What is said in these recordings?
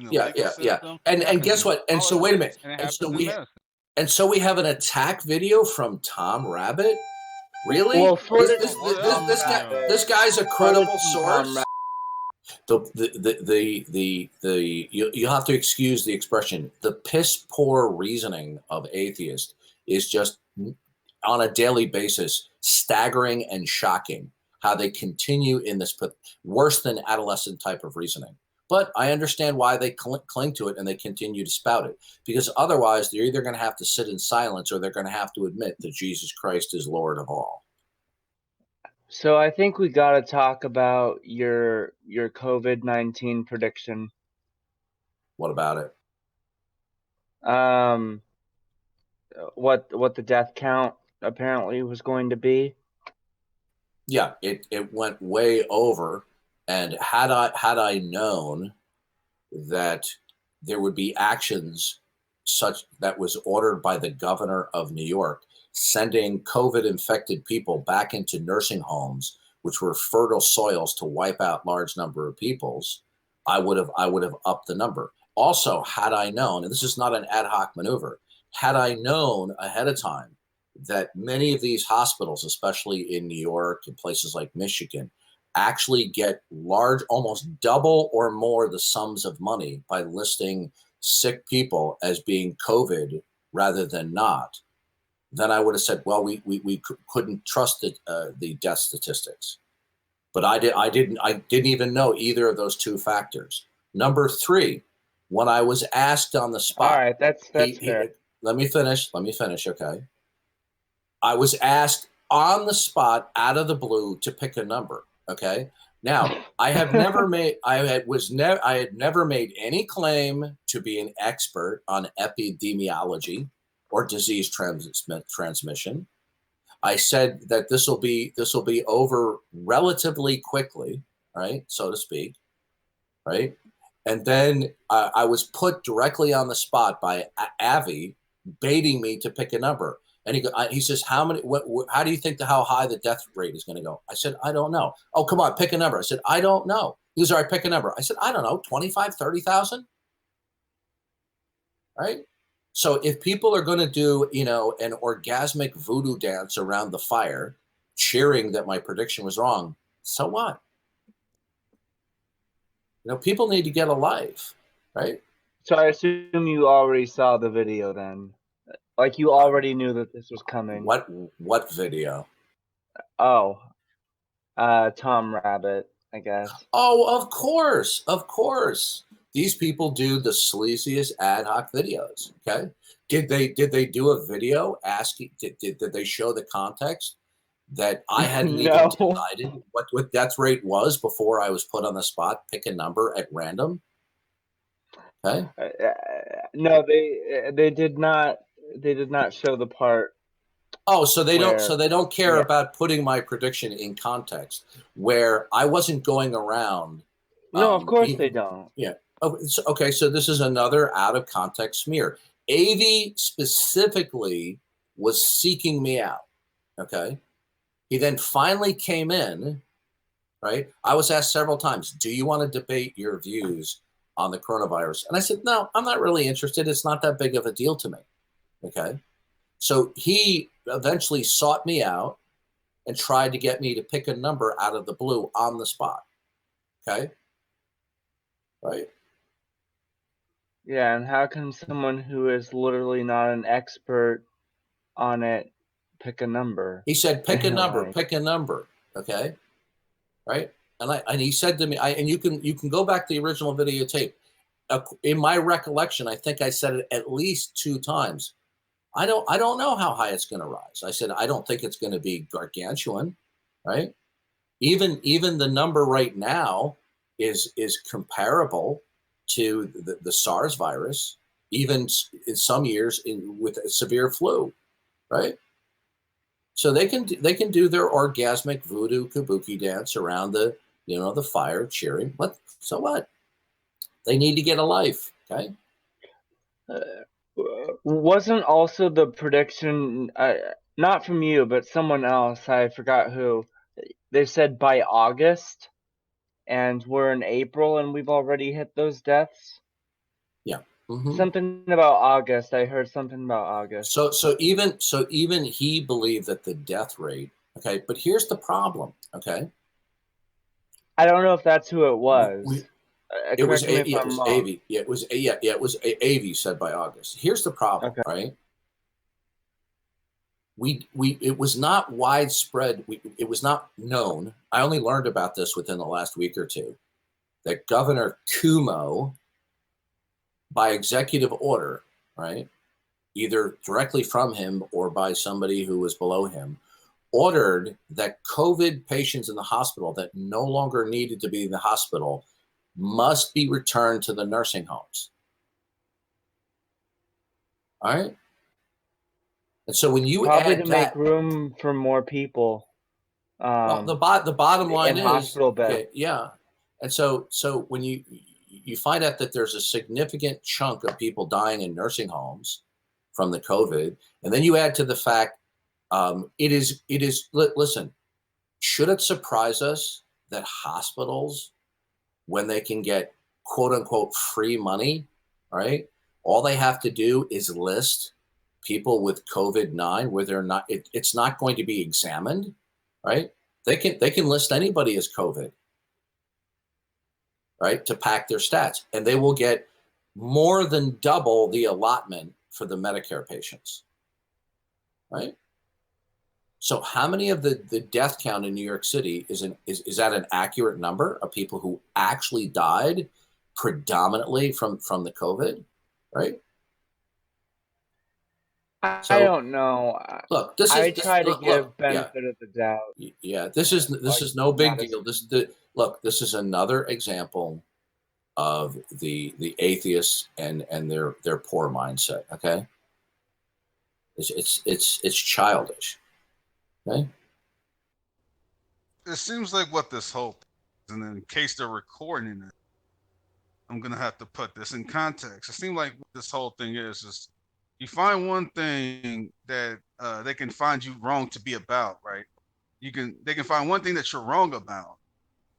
the Yeah, legal yeah, yeah. system, it And happens guess in what? And so wait a minute. politics, and it And so happens in we medicine. and so we have an attack video from Tom Rabbit. Really? Well, footage This from this this, Tom this guy Rabbit. this guy's a Footage credible from Tom source. Rabbit. You'll have to excuse the expression. The piss poor reasoning of atheists is just on a daily basis staggering and shocking. How they continue in this worse than adolescent type of reasoning. But I understand why they cling to it and they continue to spout it, because otherwise they're either going to have to sit in silence or they're going to have to admit that Jesus Christ is Lord of all. So I think we got to talk about your COVID-19 prediction. What about it? What the death count apparently was going to be. Yeah, it went way over. And had I known that there would be actions such that was ordered by the governor of New York, sending COVID infected people back into nursing homes, which were fertile soils to wipe out large number of peoples, I would have upped the number. Also, had I known, and this is not an ad hoc maneuver, had I known ahead of time that many of these hospitals, especially in New York and places like Michigan, actually get large, almost double or more the sums of money by listing sick people as being COVID rather than not, then I would have said, well, we couldn't trust the death statistics. But I didn't even know either of those two factors. Number three, when I was asked on the spot, all right, that's fair. Let me finish. Okay. I was asked on the spot, out of the blue, to pick a number. Okay. Now, I had never made any claim to be an expert on epidemiology or disease transmission. I said that this will be over relatively quickly, right, so to speak, right? And then I was put directly on the spot by Avi, baiting me to pick a number. And he says, how do you think how high the death rate is going to go? I said, I don't know. Oh, come on, pick a number. I said, I don't know. He was all right, pick a number. I said, I don't know, 25, 30,000. Right? So if people are going to do, an orgasmic voodoo dance around the fire, cheering that my prediction was wrong, so what? People need to get a life, right? So I assume you already saw the video then. Like you already knew that this was coming. What video? Oh, Tom Rabbit, I guess. Oh, of course. These people do the sleaziest ad hoc videos. Okay, did they do a video asking? Did they show the context that I hadn't No. even decided what death rate was before I was put on the spot? Pick a number at random. Okay. No, they did not. They did not show the part. Oh, so they don't care about putting my prediction in context, where I wasn't going around. No, of course they don't. Yeah. Okay, so this is another out of context smear. Avi specifically was seeking me out. Okay. He then finally came in, right? I was asked several times, do you want to debate your views on the coronavirus? And I said, no, I'm not really interested. It's not that big of a deal to me. Okay. So he eventually sought me out and tried to get me to pick a number out of the blue on the spot. Okay. Right. Yeah, and how can someone who is literally not an expert on it pick a number? He said, pick a number, pick a number. Okay. Right. And he said to me, and you can go back to the original videotape. In my recollection, I think I said it at least 2 times. I don't know how high it's going to rise. I said, I don't think it's going to be gargantuan, right? Even the number right now is comparable to the SARS virus, even in some years with a severe flu, right? So they can do their orgasmic voodoo kabuki dance around the fire, cheering. So what? They need to get a life, okay? Wasn't also the prediction, not from you, but someone else, I forgot who, they said by August, and we're in April and we've already hit those deaths? Yeah. Hmm. Something about August. I heard something about August. So even he believed that the death rate. Okay, but here's the problem. Okay, I don't know if that's who it we was. Correct me if it I'm was wrong. Avey. Yeah, it was it was Avey said by August. Here's the problem, Okay. right? We it was not widespread. It was not known. I only learned about this within the last week or two that Governor Cuomo, by executive order, right, either directly from him or by somebody who was below him, ordered that COVID patients in the hospital that no longer needed to be in the hospital must be returned to the nursing homes. All right. And so when you Probably add to make that, room for more people well, um, the bottom line in is, hospital beds. okay, yeah. And so when you find out that there's a significant chunk of people dying in nursing homes from the COVID, and then you add to the fact, listen, should it surprise us that hospitals, when they can get quote unquote free money, right? All they have to do is list people with COVID-9 where they're not, it's not going to be examined, right? They can list anybody as COVID, right? To pack their stats, and they will get more than double the allotment for the Medicare patients, right? So how many of the death count in New York City is that an accurate number of people who actually died predominantly from the COVID, right? I So don't know. look, this I is this try to look, give yeah, benefit of the doubt, yeah, this like is no big not deal. assume. Look, this is another example of the atheists and their poor mindset. Okay, it's childish. Okay, It seems like what this whole thing is, and in case they're recording it, I'm gonna have to put this in context. It seems like what this whole thing is you find one thing that they can find you wrong to be about, right? They can find one thing that you're wrong about,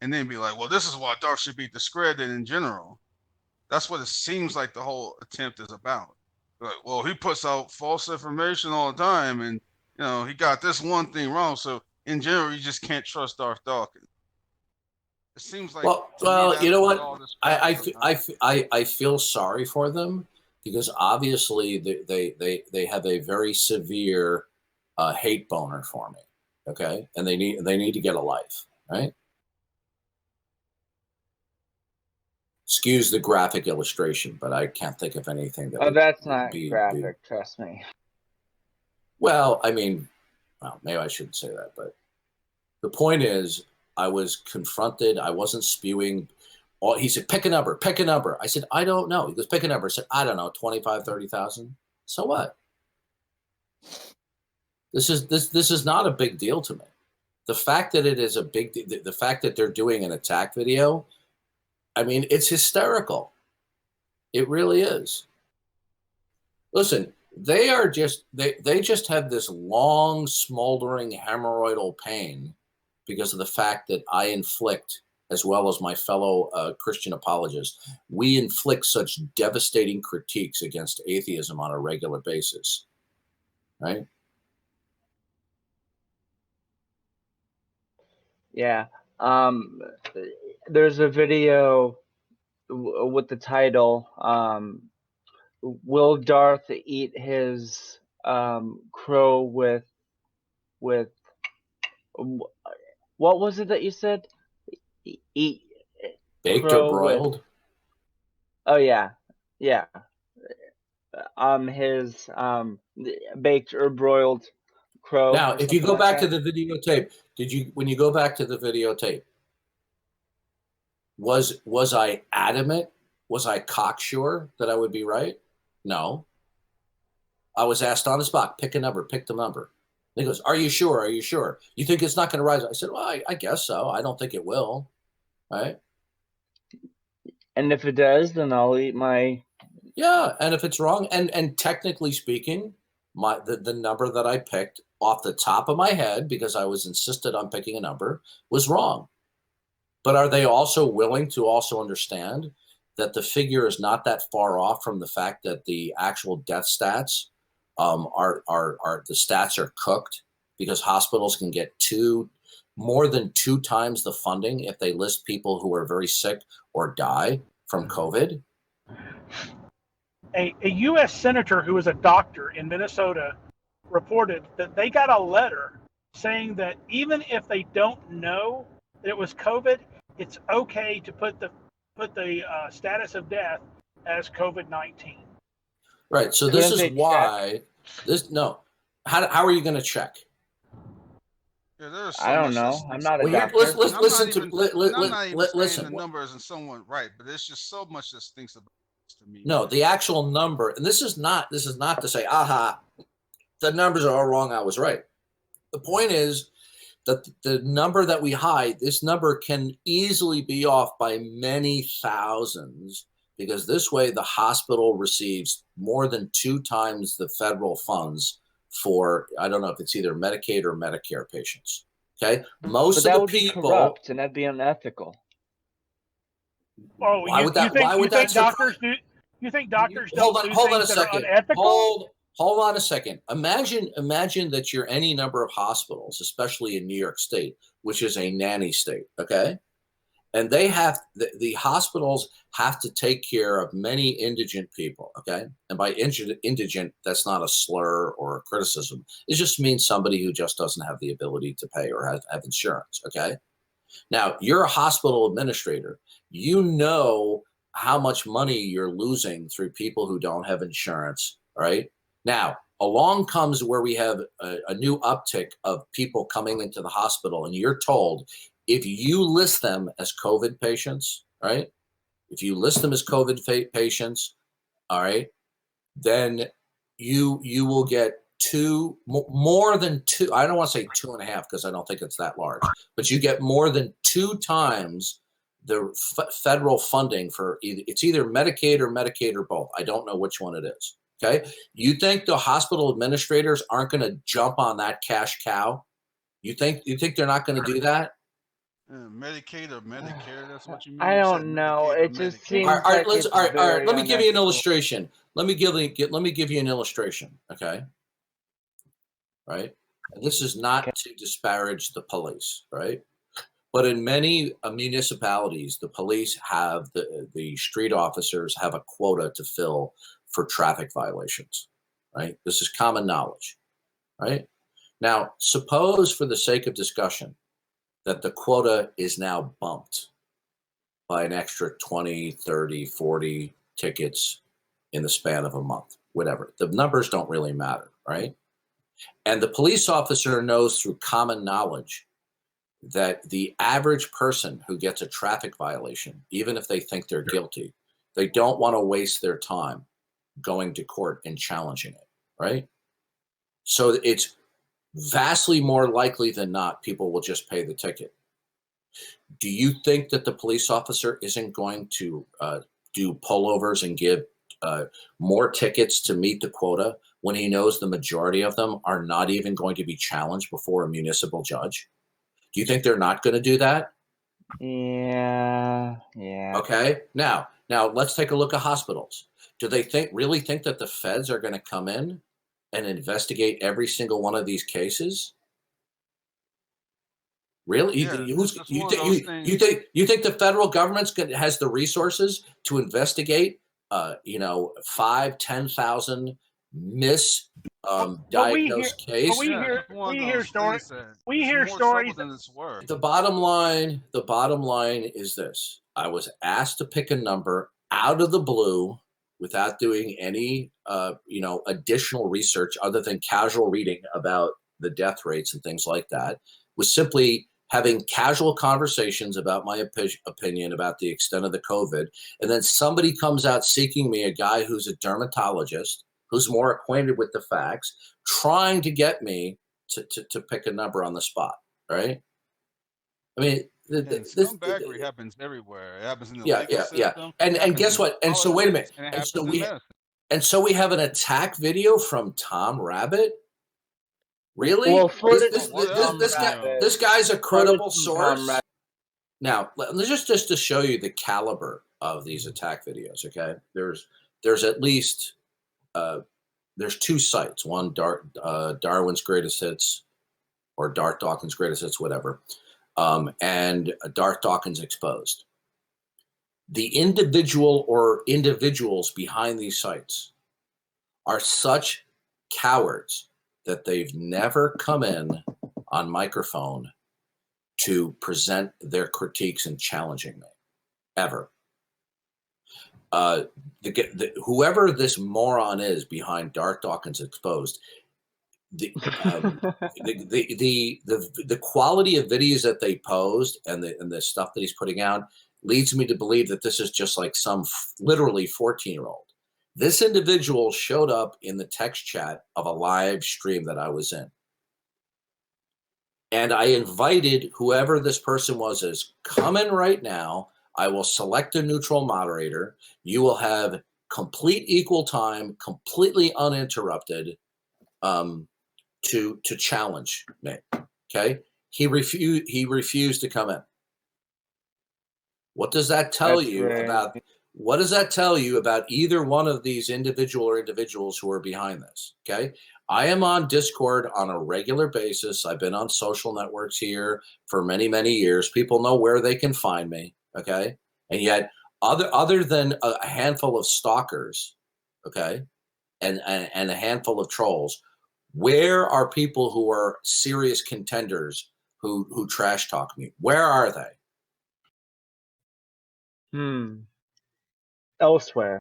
and then be like, well, this is why Dark should be discredited in general. That's what it seems like the whole attempt is about. Like, well, he puts out false information all the time, and he got this one thing wrong. So in general, you just can't trust Darth Dawkins. It seems like to me well, you that's know what what? all this crap is about. I feel sorry for them because obviously they have a very severe hate boner for me. Okay, and they need to get a life, right? Excuse the graphic illustration, but I can't think of anything that Oh, would that's not be graphic. Trust me. well. I mean, well, maybe I shouldn't say that, but the point is, I was confronted. I wasn't spewing. He said, pick a number, pick a number. I said, I don't know. He goes, pick a number. I said, I don't know, 25, 30,000. So what? This is not a big deal to me. The fact that it is a big the fact that they're doing an attack video, I mean, it's hysterical. It really is. Listen, they just have this long, smoldering hemorrhoidal pain because of the fact that I inflict, as well as my fellow Christian apologists, we inflict such devastating critiques against atheism on a regular basis, right? Yeah. Um, there's a video with the title "Will Darth eat his crow with what was it that you said? Eat Baked or crow with broiled. oh yeah, yeah. His baked or broiled crow Now, or if you something go like back to that. the videotape, when you go back to the videotape, was I adamant? Was I cocksure that I would be right? No. I was asked on the spot, pick a number, pick the number. And he goes, are you sure? Are you sure? You think it's not going to rise? I said, well, I guess so. I don't think it will. Right. And if it does, then I'll eat my. Yeah. And if it's wrong, and technically speaking, the number that I picked off the top of my head, because I was insisted on picking a number, was wrong. But are they also willing to also understand that the figure is not that far off from the fact that the actual death stats are the stats are cooked, because hospitals can get more than 2 times the funding if they list people who are very sick or die from COVID. A U.S. senator who is a doctor in Minnesota reported that they got a letter saying that even if they don't know that it was COVID, it's okay to put the status of death as COVID-19. Right. So this is why how are you going to check? Yeah, there's so I don't much know. that I'm sneaks not a up. doctor. Listen to I'm not even saying listen. the numbers and someone right, but there's just so much that stinks about this to me. No, the actual number, and this is not to say, aha, the numbers are all wrong, I was right. The point is that the number that we hide, this number can easily be off by many thousands, because this way the hospital receives more than 2 times the federal funds for, I don't know if it's either Medicaid or Medicare patients. Okay, most But of that the would be people. corrupt, and that'd be unethical. Oh, Why would that? You think surprise? doctors do? You think doctors Hold don't on, do hold on a things that are second. unethical? Hold on a second. Imagine that you're any number of hospitals, especially in New York State, which is a nanny state. Okay, and they have the hospitals have to take care of many indigent people. Okay, and by indigent, that's not a slur or a criticism. It just means somebody who just doesn't have the ability to pay or have insurance. Okay, now you're a hospital administrator. You know how much money you're losing through people who don't have insurance. Right now, along comes where we have a new uptick of people coming into the hospital, and you're told, if you list them as COVID patients, right? If you list them as COVID patients, all right, then you will get more than 2. I don't want to say 2.5 because I don't think it's that large, but you get more than 2 times the federal funding for it's either Medicaid or both. I don't know which one it is. Okay, you think the hospital administrators aren't going to jump on that cash cow? You think they're not going to do that? Medicaid or Medicare, that's what you mean? I You don't said know. Medicaid or it just Medicare. seems All right, like it's all right. very Let me give you an unethical. illustration. Let me give you an illustration. Okay. Right. And this is not to disparage the police, right? But in many municipalities, the police have the street officers have a quota to fill for traffic violations, right? This is common knowledge, right? Now, suppose for the sake of discussion that the quota is now bumped by an extra 20, 30, 40 tickets in the span of a month, whatever. The numbers don't really matter, right? And the police officer knows through common knowledge that the average person who gets a traffic violation, even if they think they're guilty, they don't want to waste their time going to court and challenging it, right? So it's vastly more likely than not people will just pay the ticket. Do you think that the police officer isn't going to do pullovers and give more tickets to meet the quota when he knows the majority of them are not even going to be challenged before a municipal judge? Do you think they're not going to do that? Yeah. Okay. Now let's take a look at hospitals. Do they really think that the feds are going to come in and investigate every single one of these cases? Really? Yeah, You think the federal government has the resources to investigate 5,000-10,000 misdiagnosed cases? We hear stories. We hear stories. The bottom line is this: I was asked to pick a number out of the blue without doing any additional research other than casual reading about the death rates and things like that. Was simply having casual conversations about my opinion about the extent of the COVID. And then somebody comes out seeking me, a guy who's a dermatologist, who's more acquainted with the facts, trying to get me to pick a number on the spot, right? I mean, scumbaggery happens everywhere. It happens in the legal system. And guess what? And so wait a minute. And so we have an attack video from Tom Rabbit. Really? Well, this guy's a credible source. Now, just to show you the caliber of these attack videos. Okay, there's at least there's 2 sites. One, Darwin's Greatest Hits, or Darth Dawkins Greatest Hits, whatever, and Darth Dawkins Exposed. The individual or individuals behind these sites are such cowards that they've never come in on microphone to present their critiques and challenging me, ever. Whoever this moron is behind Darth Dawkins Exposed, the quality of videos that they posed and the stuff that he's putting out leads me to believe that this is just like some literally 14-year-old. This individual showed up in the text chat of a live stream that I was in. And I invited whoever this person was as, come in right now. I will select a neutral moderator. You will have complete equal time, completely uninterrupted, to challenge me. Okay. He refused to come in. What does that tell you about what does that tell you about either one of these individuals who are behind this? Okay. I am on Discord on a regular basis. I've been on social networks here for many, many years. People know where they can find me. Okay. And yet other than a handful of stalkers, okay, and a handful of trolls, where are people who are serious contenders who trash talk me? Where are they? Elsewhere.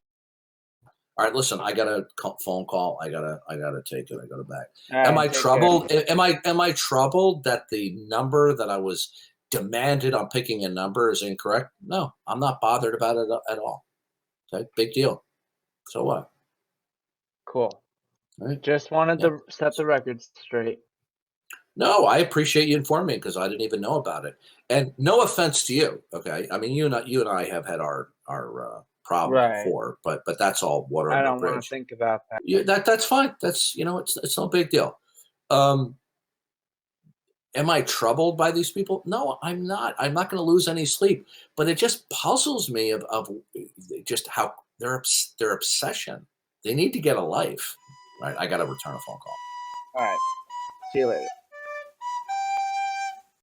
All right, listen, I got a phone call. I gotta take it. I gotta back. Right, am I troubled? Am I troubled that the number that I was demanded on picking a number is incorrect? No, I'm not bothered about it at all. Okay, big deal. So what? Cool. Right? Just wanted to set the record straight. No, I appreciate you informing me because I didn't even know about it. And no offense to you, okay? I mean, you and I have had our problem before, but that's all water under the bridge. I don't want to think about that. Yeah, that's fine. That's it's no big deal. Am I troubled by these people? No, I'm not. I'm not going to lose any sleep. But it just puzzles me of just how their obsession. They need to get a life. Right? I got to return a phone call. All right. See you later.